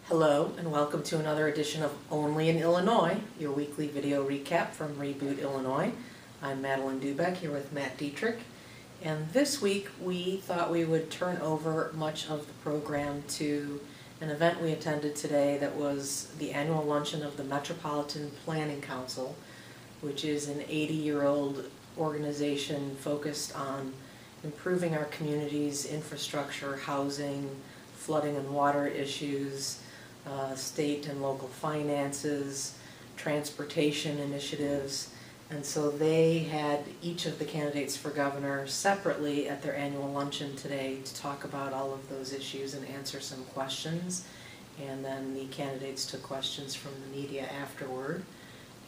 Hello and welcome to another edition of Only in Illinois, your weekly video recap from Reboot Illinois. I'm Madeline Dubeck here with Matt Dietrich, and this week we thought we would turn over much of the program to an event we attended today that was the annual luncheon of the Metropolitan Planning Council, which is an 80-year-old organization focused on improving our community's infrastructure, housing, flooding and water issues, state and local finances, transportation initiatives, and so they had each of the candidates for governor separately at their annual luncheon today to talk about all of those issues and answer some questions, and then the candidates took questions from the media afterward.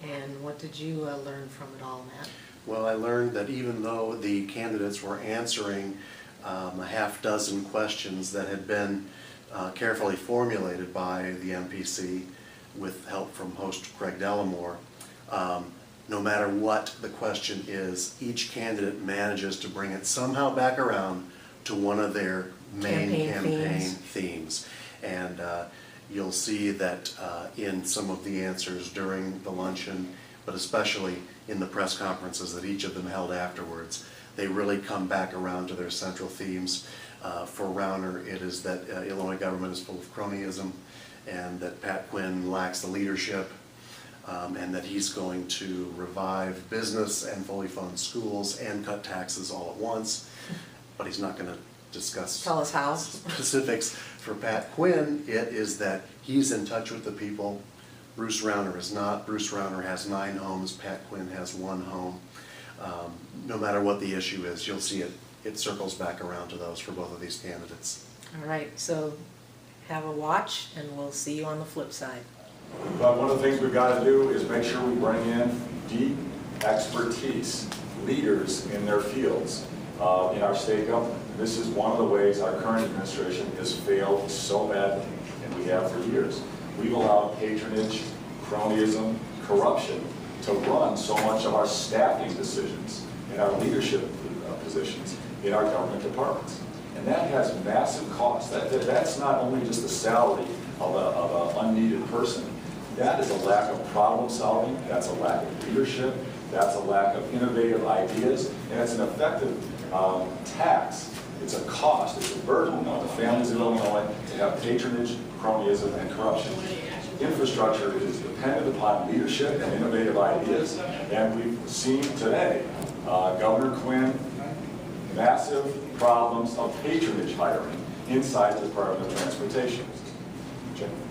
And what did you learn from it all, Matt? Well, I learned that even though the candidates were answering a half dozen questions that had been carefully formulated by the MPC with help from host Craig Dellamore, no matter what the question is, each candidate manages to bring it somehow back around to one of their main campaign themes. And you'll see that in some of the answers during the luncheon, but especially in the press conferences that each of them held afterwards, they really come back around to their central themes. For Rauner, it is that Illinois government is full of cronyism, and that Pat Quinn lacks the leadership, and that he's going to revive business and fully fund schools and cut taxes all at once. But he's not going to discuss Tell us how. specifics. For Pat Quinn, it is that he's in touch with the people. Bruce Rauner is not. Bruce Rauner has 9 homes. Pat Quinn has 1 home. No matter what the issue is, you'll see it circles back around to those for both of these candidates. All right, so have a watch and we'll see you on the flip side. But one of the things we've got to do is make sure we bring in deep expertise, leaders in their fields in our state government. This is one of the ways our current administration has failed so badly, and we have for years. We've allowed patronage, cronyism, corruption to run so much of our staffing decisions and our leadership positions in our government departments. And that has massive costs. That's not only just the salary of an unneeded person. That is a lack of problem solving, that's a lack of leadership, that's a lack of innovative ideas, and it's an effective tax. It's a cost, it's a burden on the families of Illinois to have patronage, cronyism, and corruption. Infrastructure is dependent upon leadership and innovative ideas, and we've seen today Governor Quinn, massive problems of patronage hiring inside the Department of Transportation.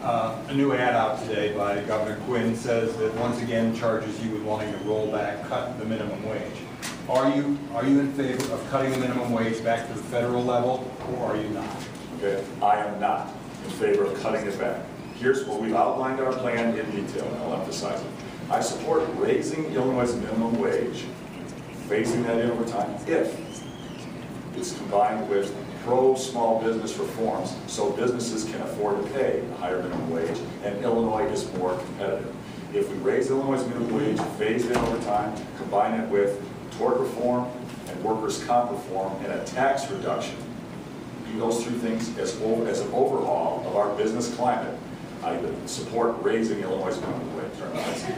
A new ad out today by Governor Quinn says that once again charges you with wanting to roll back, cut the minimum wage. Are you in favor of cutting the minimum wage back to the federal level, or are you not? Okay, I am not in favor of cutting it back. Here's what we've outlined our plan in detail, and I'll emphasize it. I support raising Illinois' minimum wage, phasing that in over time, if it's combined with pro-small business reforms so businesses can afford to pay a higher minimum wage and Illinois is more competitive. If we raise Illinois' minimum wage, phase it in over time, combine it with tort reform and workers' comp reform and a tax reduction, do those 3 things as an overhaul of our business climate, I would support raising Illinois' minimum wage.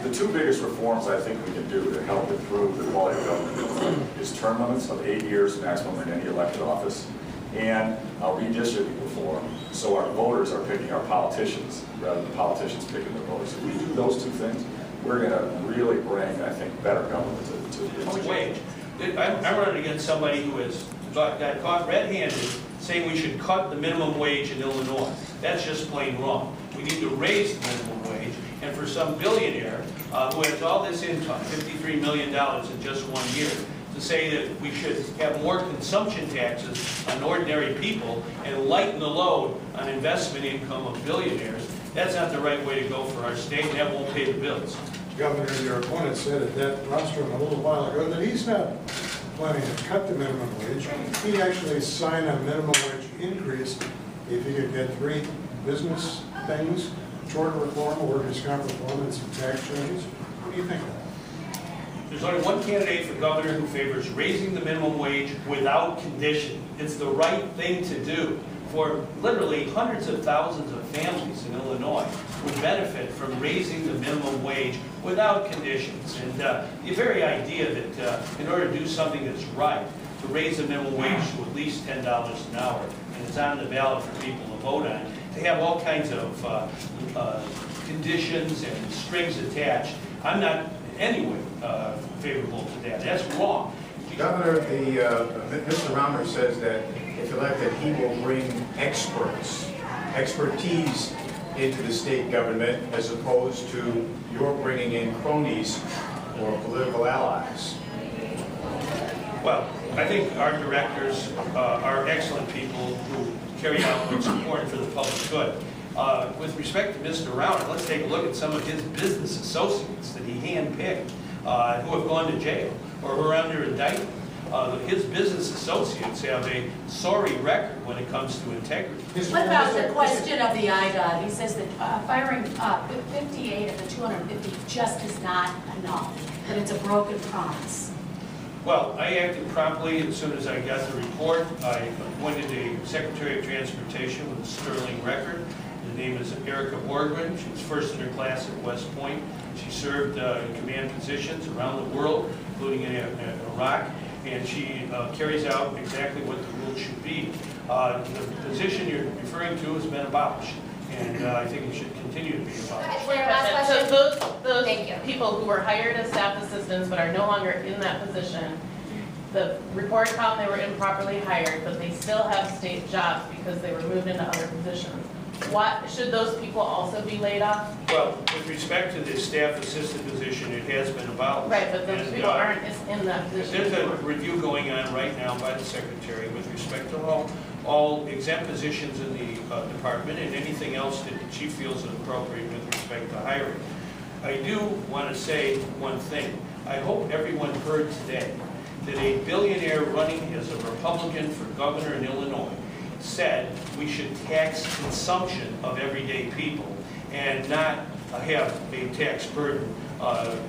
The 2 biggest reforms I think we can do to help improve the quality of government is term limits of 8 years maximum in any elected office and redistricting reform, so our voters are picking our politicians rather than politicians picking their voters. If we do those 2 things, we're going to really bring, I think, better government to wage. I'm running against somebody who has got caught red-handed saying we should cut the minimum wage in Illinois. That's just plain wrong. We need to raise the minimum wage, and for some billionaire who has all this income, $53 million in just 1 year, to say that we should have more consumption taxes on ordinary people and lighten the load on investment income of billionaires, that's not the right way to go for our state, and that won't pay the bills. Governor, your opponent said at that rostrum a little while ago that he's not planning to cut the minimum wage. He'd actually sign a minimum wage increase if he could get 3 business things, tort reform, workers' comp reform, and some tax changes. What do you think of that? There's only one candidate for governor who favors raising the minimum wage without condition. It's the right thing to do. for literally hundreds of thousands of families in Illinois would benefit from raising the minimum wage without conditions. And the very idea that in order to do something that's right, to raise the minimum wage to at least $10 an hour, and it's on the ballot for people to vote on, to have all kinds of conditions and strings attached, I'm not in any way favorable to that. That's wrong. Governor, Mr. Rauner says that if elected, he will bring expertise into the state government as opposed to your bringing in cronies or political allies. Well, I think our directors are excellent people who carry out what's important for the public good. With respect to Mr. Rauner, let's take a look at some of his business associates that he handpicked who have gone to jail or who are under indictment. His business associates have a sorry record when it comes to integrity. What about the question of the IDOT? He says that firing 58 of the 250 just is not enough, that it's a broken promise. Well, I acted promptly as soon as I got the report. I appointed a Secretary of Transportation with a sterling record. The name is Erica Borgren. She was first in her class at West Point. She served in command positions around the world, including in Iraq, and she carries out exactly what the rules should be. The position you're referring to has been abolished, and I think it should continue to be abolished. So those people who were hired as staff assistants but are no longer in that position, the report found they were improperly hired, but they still have state jobs because they were moved into other positions. What, should those people also be laid off? Well, with respect to the staff assistant position, it has been abolished. Right, but those people aren't in that position. There's a review going on right now by the Secretary with respect to all exempt positions in the department and anything else that the chief feels is appropriate with respect to hiring. I do want to say one thing. I hope everyone heard today that a billionaire running as a Republican for governor in Illinois said we should tax consumption of everyday people and not have a tax burden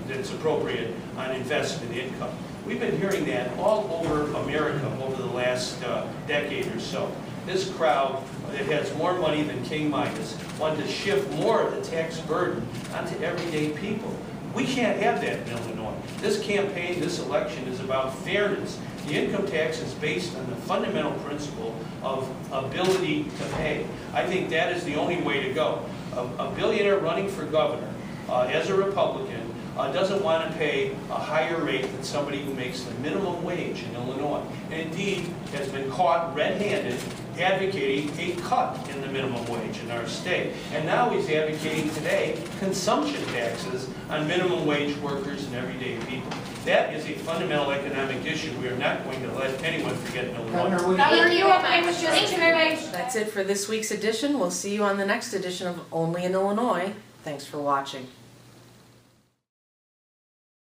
that's appropriate on investment income. We've been hearing that all over America over the last decade or so. This crowd that has more money than King Midas wanted to shift more of the tax burden onto everyday people. We can't have that in Illinois. This campaign, this election is about fairness. The income tax is based on the fundamental principle of ability to pay. I think that is the only way to go. A billionaire running for governor as a Republican doesn't want to pay a higher rate than somebody who makes the minimum wage in Illinois. And indeed has been caught red-handed advocating a cut in the minimum wage in our state. And now he's advocating today consumption taxes on minimum wage workers and everyday people. That is a fundamental economic issue. We are not going to let anyone forget in Illinois. Governor, are you okay with just two? That's it for this week's edition. We'll see you on the next edition of Only in Illinois. Thanks for watching.